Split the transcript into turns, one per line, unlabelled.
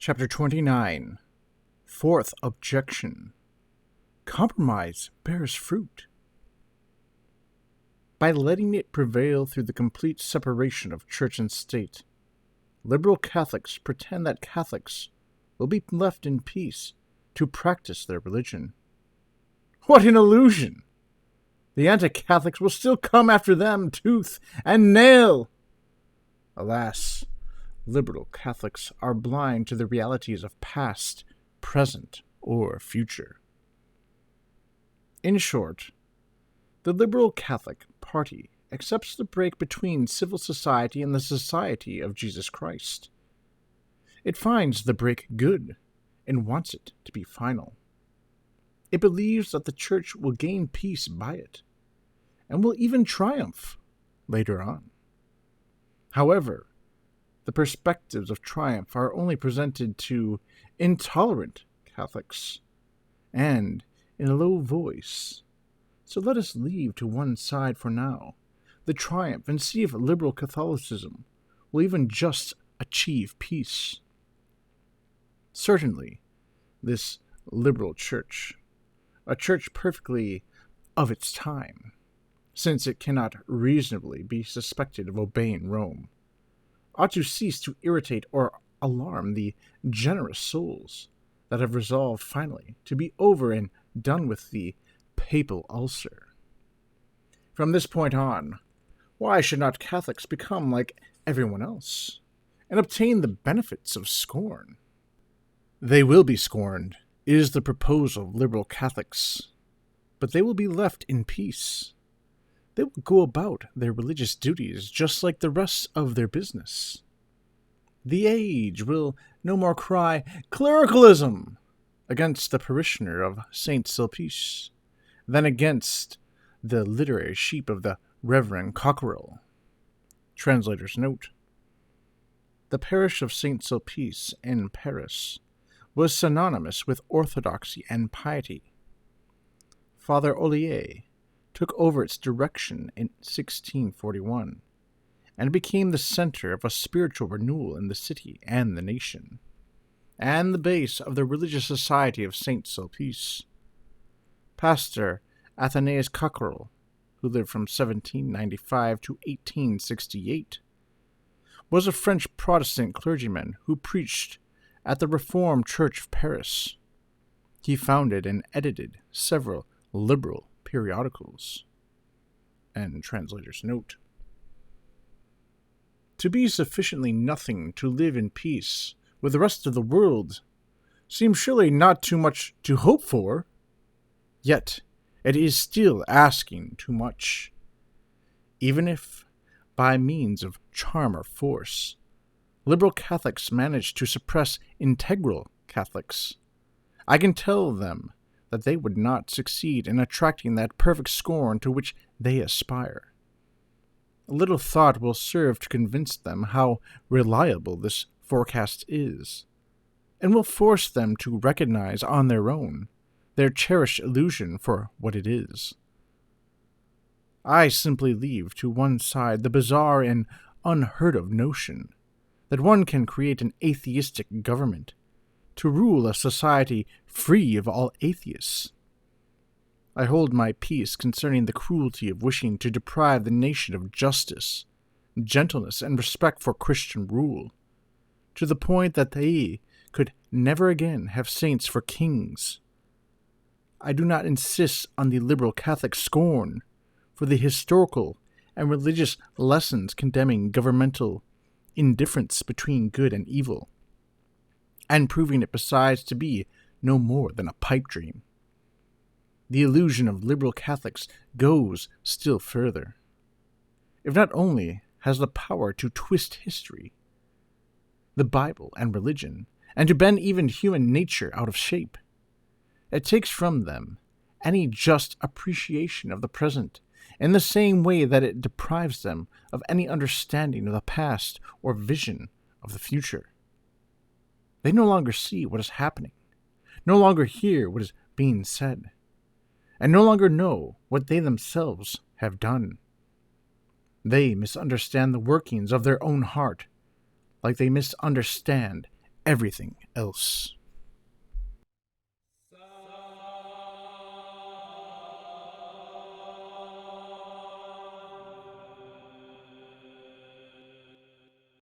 Chapter 29. Fourth Objection. Compromise bears fruit. By letting it prevail through the complete separation of church and state, liberal Catholics pretend that Catholics will be left in peace to practice their religion. What an illusion! The anti-Catholics will still come after them tooth and nail. Alas, liberal Catholics are blind to the realities of past, present, or future. In short, the Liberal Catholic Party accepts the break between civil society and the Society of Jesus Christ. It finds the break good and wants it to be final. It believes that the Church will gain peace by it, and will even triumph later on. However, the perspectives of triumph are only presented to intolerant Catholics, and in a low voice. So let us leave to one side for now the triumph and see if liberal Catholicism will even just achieve peace. Certainly, this liberal church, a church perfectly of its time, since it cannot reasonably be suspected of obeying Rome, ought to cease to irritate or alarm the generous souls that have resolved finally to be over and done with the papal ulcer. From this point on, why should not Catholics become like everyone else and obtain the benefits of scorn? They will be scorned, is the proposal of liberal Catholics, but they will be left in peace. They will go about their religious duties just like the rest of their business. The age will no more cry clericalism against the parishioner of Saint Sulpice than against the literary sheep of the Reverend Cockerell. Translator's note. The parish of Saint Sulpice in Paris was synonymous with orthodoxy and piety. Father Ollier took over its direction in 1641, and became the center of a spiritual renewal in the city and the nation, and the base of the religious society of Saint Sulpice. Pastor Athanase Cockerell, who lived from 1795 to 1868, was a French Protestant clergyman who preached at the Reformed Church of Paris. He founded and edited several liberal periodicals. And translator's note. To be sufficiently nothing to live in peace with the rest of the world seems surely not too much to hope for, yet it is still asking too much. Even if, by means of charm or force, liberal Catholics manage to suppress integral Catholics, I can tell them that they would not succeed in attracting that perfect scorn to which they aspire. A little thought will serve to convince them how reliable this forecast is, and will force them to recognize on their own their cherished illusion for what it is. I simply leave to one side the bizarre and unheard-of notion that one can create an atheistic government to rule a society free of all atheists. I hold my peace concerning the cruelty of wishing to deprive the nation of justice, gentleness, and respect for Christian rule, to the point that they could never again have saints for kings. I do not insist on the liberal Catholic scorn for the historical and religious lessons condemning governmental indifference between good and evil, and proving it besides to be no more than a pipe dream. The illusion of liberal Catholics goes still further. It not only has the power to twist history, the Bible, and religion, and to bend even human nature out of shape, it takes from them any just appreciation of the present in the same way that it deprives them of any understanding of the past or vision of the future. They no longer see what is happening, no longer hear what is being said, and no longer know what they themselves have done. They misunderstand the workings of their own heart, like they misunderstand everything else.